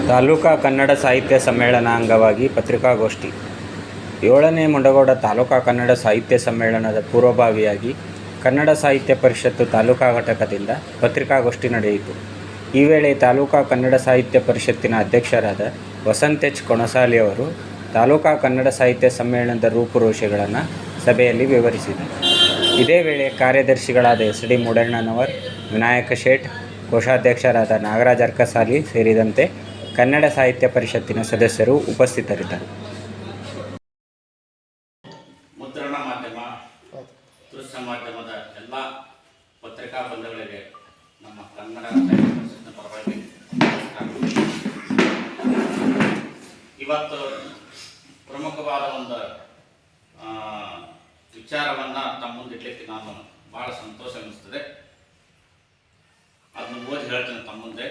ತಾಲೂಕಾ ಕನ್ನಡ ಸಾಹಿತ್ಯ ಸಮ್ಮೇಳನ ಅಂಗವಾಗಿ ಪತ್ರಿಕಾಗೋಷ್ಠಿ. 7ನೇ ಮುಂಡಗೋಡ ತಾಲೂಕಾ ಕನ್ನಡ ಸಾಹಿತ್ಯ ಸಮ್ಮೇಳನದ ಪೂರ್ವಭಾವಿಯಾಗಿ ಕನ್ನಡ ಸಾಹಿತ್ಯ ಪರಿಷತ್ತು ತಾಲೂಕಾ ಘಟಕದಿಂದ ಪತ್ರಿಕಾಗೋಷ್ಠಿ ನಡೆಯಿತು. ಈ ವೇಳೆ ತಾಲೂಕಾ ಕನ್ನಡ ಸಾಹಿತ್ಯ ಪರಿಷತ್ತಿನ ಅಧ್ಯಕ್ಷರಾದ ವಸಂತ್ ಎಚ್ ಕೊಣಸಾಲಿ ಅವರು ತಾಲೂಕಾ ಕನ್ನಡ ಸಾಹಿತ್ಯ ಸಮ್ಮೇಳನದ ರೂಪುರೇಷೆಗಳನ್ನು ಸಭೆಯಲ್ಲಿ ವಿವರಿಸಿದರು. ಇದೇ ವೇಳೆ ಕಾರ್ಯದರ್ಶಿಗಳಾದ ಎಸ್ ಡಿ ಮೂಡಣ್ಣನವರ್, ವಿನಾಯಕ ಶೇಟ್, ಕೋಶಾಧ್ಯಕ್ಷರಾದ ನಾಗರಾಜ್ ಅರ್ಕಸಾಲಿ ಸೇರಿದಂತೆ ಕನ್ನಡ ಸಾಹಿತ್ಯ ಪರಿಷತ್ತಿನ ಸದಸ್ಯರು ಉಪಸ್ಥಿತರಿದ್ದರು. ಮುದ್ರಣ ಮಾಧ್ಯಮ, ದೃಶ್ಯ ಮಾಧ್ಯಮದ ಎಲ್ಲ ಪತ್ರಿಕಾ ಬಂಧುಗಳಿಗೆ ನಮ್ಮ ಕನ್ನಡ ಸಾಹಿತ್ಯ ಪರಿಷತ್ತಿನ ಪರವಾಗಿ ಇವತ್ತು ಪ್ರಮುಖವಾದ ಒಂದು ವಿಚಾರವನ್ನು ತಮ್ಮ ಮುಂದಿಡ್ಲಿಕ್ಕೆ ನಾನು ಬಹಳ ಸಂತೋಷ ಅನ್ನಿಸ್ತದೆ. ಅದನ್ನು ಓದಿ ಹೇಳ್ತೇನೆ ತಮ್ಮ ಮುಂದೆ.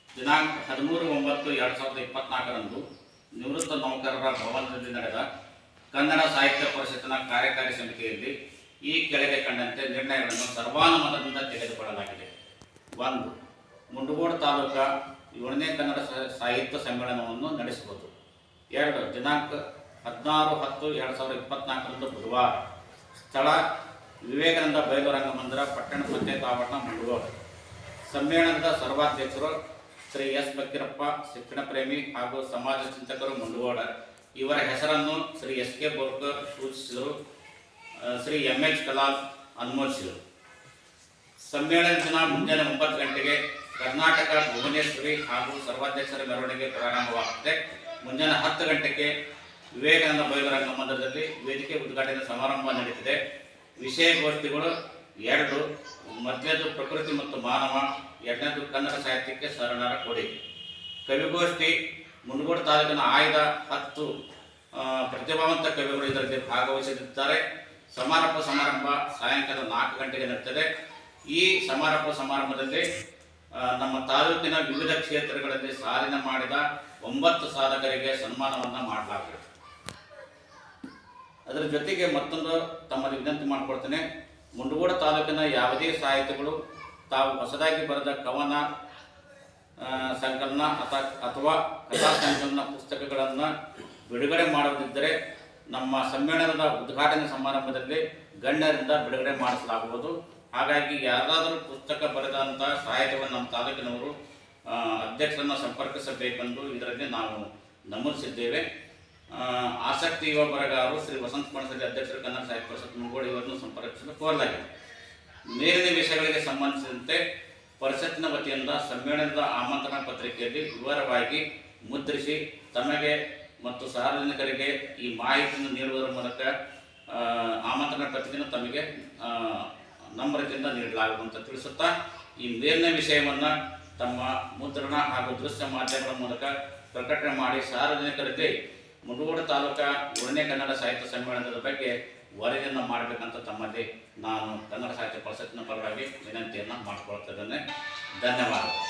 ದಿನಾಂಕ 13/9/2024 ನಿವೃತ್ತ ನೌಕರರ ಭವನದಲ್ಲಿ ನಡೆದ ಕನ್ನಡ ಸಾಹಿತ್ಯ ಪರಿಷತ್ತಿನ ಕಾರ್ಯಕಾರಿ ಸಮಿತಿಯಲ್ಲಿ ಈ ಕೆಳಗೆ ಕಂಡಂತೆ ನಿರ್ಣಯಗಳನ್ನು ಸರ್ವಾನುಮತದಿಂದ ತೆಗೆದುಕೊಳ್ಳಲಾಗಿದೆ. 1. ಮುಂಡಗೋಡ ತಾಲೂಕಾ 7ನೇ ಕನ್ನಡ ಸಾಹಿತ್ಯ ಸಮ್ಮೇಳನವನ್ನು ನಡೆಸುವುದು. 2. ದಿನಾಂಕ 16/10/2024 ಬುಧವಾರ. ಸ್ಥಳ ವಿವೇಕಾನಂದ ಬಯಲು ರಂಗಮಂದಿರ, ಪಟ್ಟಣ ಪಂಚಾಯತ್ ಆವರಣ, ಮುಂಡಗೋಡ. ಸಮ್ಮೇಳನದ ಸರ್ವಾಧ್ಯಕ್ಷರು ಶ್ರೀ ಎಸ್ ಬಕ್ಕಿರಪ್ಪ, ಶಿಕ್ಷಣ ಪ್ರೇಮಿ ಹಾಗೂ ಸಮಾಜ ಚಿಂತಕರು, ಮುಂಡಗೋಡ. ಇವರ ಹೆಸರನ್ನು ಶ್ರೀ ಎಸ್ ಕೆ ಬೋರ್ಕರ್ ಸೂಚಿಸಿದರು. ಶ್ರೀ ಎಂ ಎಚ್ ಕಲಾಲ್ ಅನುಮೋದಿಸಿದರು. ಸಮ್ಮೇಳನ ದಿನ ಮುಂಜಾನೆ 9 ಗಂಟೆಗೆ ಕರ್ನಾಟಕ ಭುವನೇಶ್ವರಿ ಹಾಗೂ ಸರ್ವಾಧ್ಯಕ್ಷರ ಮೆರವಣಿಗೆ ಪ್ರಾರಂಭವಾಗುತ್ತದೆ. ಮುಂಜಾನೆ 10 ಗಂಟೆಗೆ ವಿವೇಕಾನಂದ ಬಯಲು ರಂಗಮಂದಿರದಲ್ಲಿ ವೇದಿಕೆ ಉದ್ಘಾಟನೆ ಸಮಾರಂಭ ನಡೆಯುತ್ತದೆ. ವಿಷಯಗೋಷ್ಠಿಗಳು 2. ಮೊದಲನೇದು ಪ್ರಕೃತಿ ಮತ್ತು ಮಾನವ, 2ನೇದು ಕನ್ನಡ ಸಾಹಿತ್ಯಕ್ಕೆ ಶರಣರ ಕೊಡುಗೆ. ಕವಿಗೋಷ್ಠಿ ಮುಂಡಗೋಡ ತಾಲೂಕಿನ ಆಯ್ದ 10 ಪ್ರತಿಭಾವಂತ ಕವಿಗಳು ಇದರಲ್ಲಿ ಭಾಗವಹಿಸಲಿದ್ದಾರೆ. ಸಮಾರಂಭ ಸಾಯಂಕಾಲ 4 ಗಂಟೆಗೆ ನಡೆಯುತ್ತದೆ. ಈ ಸಮಾರಂಭದಲ್ಲಿ ನಮ್ಮ ತಾಲೂಕಿನ ವಿವಿಧ ಕ್ಷೇತ್ರಗಳಲ್ಲಿ ಸಾಧನೆ ಮಾಡಿದ 9 ಸಾಧಕರಿಗೆ ಸನ್ಮಾನವನ್ನು ಮಾಡಲಾಗುತ್ತದೆ. ಅದರ ಜೊತೆಗೆ ಮತ್ತೊಂದು ತಮ್ಮಲ್ಲಿ ವಿನಂತಿ ಮಾಡಿಕೊಡ್ತೇನೆ. ಮುಂಡಗೋಡ ತಾಲೂಕಿನ ಯಾವುದೇ ಸಾಹಿತಿಗಳು ತಾವು ಹೊಸದಾಗಿ ಬರೆದ ಕವನ ಸಂಕಲನ ಅಥವಾ ಕಥಾ ಸಂಕಲನ ಪುಸ್ತಕಗಳನ್ನು ಬಿಡುಗಡೆ ಮಾಡುವುದಿದ್ದರೆ ನಮ್ಮ ಸಮ್ಮೇಳನದ ಉದ್ಘಾಟನೆ ಸಮಾರಂಭದಲ್ಲಿ ಗಣ್ಯರಿಂದ ಬಿಡುಗಡೆ ಮಾಡಿಸಲಾಗುವುದು. ಹಾಗಾಗಿ ಯಾರಾದರೂ ಪುಸ್ತಕ ಬರೆದಂಥ ಸಾಹಿತ್ಯವನ್ನು ನಮ್ಮ ತಾಲೂಕಿನವರು ಅಧ್ಯಕ್ಷರನ್ನು ಸಂಪರ್ಕಿಸಬೇಕೆಂದು ಇದರಲ್ಲಿ ನಾವು ನಮೂದಿಸಿದ್ದೇವೆ. ಆಸಕ್ತಿ ಯುವ ಬರಗಾರರು ಶ್ರೀ ವಸಂತ್ ಕೊಣಸಾಲಿ, ಅಧ್ಯಕ್ಷರು, ಕನ್ನಡ ಸಾಹಿತ್ಯ ಪರಿಷತ್, ಮುಂಡಗೋಡ ಇವರನ್ನು ಸಂಪರ್ಕಿಸಲು ಕೋರಲಾಗಿದೆ. ಮೇಲಿನ ವಿಷಯಗಳಿಗೆ ಸಂಬಂಧಿಸಿದಂತೆ ಪರಿಷತ್ತಿನ ವತಿಯಿಂದ ಸಮ್ಮೇಳನದ ಆಮಂತ್ರಣ ಪತ್ರಿಕೆಯಲ್ಲಿ ವಿವರವಾಗಿ ಮುದ್ರಿಸಿ ತಮಗೆ ಮತ್ತು ಸಾರ್ವಜನಿಕರಿಗೆ ಈ ಮಾಹಿತಿಯನ್ನು ನೀಡುವುದರ ಮೂಲಕ ಆಮಂತ್ರಣ ಪತ್ರಿಕೆಯನ್ನು ತಮಗೆ ನಮ್ರತೆಯಿಂದ ನೀಡಲಾಗುವುದು ಅಂತ ತಿಳಿಸುತ್ತಾ, ಈ ಮೇಲಿನ ವಿಷಯವನ್ನು ತಮ್ಮ ಮುದ್ರಣ ಹಾಗೂ ದೃಶ್ಯ ಮಾಧ್ಯಮಗಳ ಮೂಲಕ ಪ್ರಕಟಣೆ ಮಾಡಿ ಸಾರ್ವಜನಿಕರಿಗೆ ಮುಂಡಗೋಡ ತಾಲೂಕಾ 7ನೇ ಕನ್ನಡ ಸಾಹಿತ್ಯ ಸಮ್ಮೇಳನದ ಬಗ್ಗೆ ವರದಿಯನ್ನು ಮಾಡಬೇಕಂತ ತಮ್ಮಲ್ಲಿ ನಾನು ಕನ್ನಡ ಸಾಹಿತ್ಯ ಪರಿಷತ್ತಿನ ಪರವಾಗಿ ವಿನಂತಿಯನ್ನು ಮಾಡಿಕೊಳ್ತಿದ್ದೇನೆ. ಧನ್ಯವಾದಗಳು.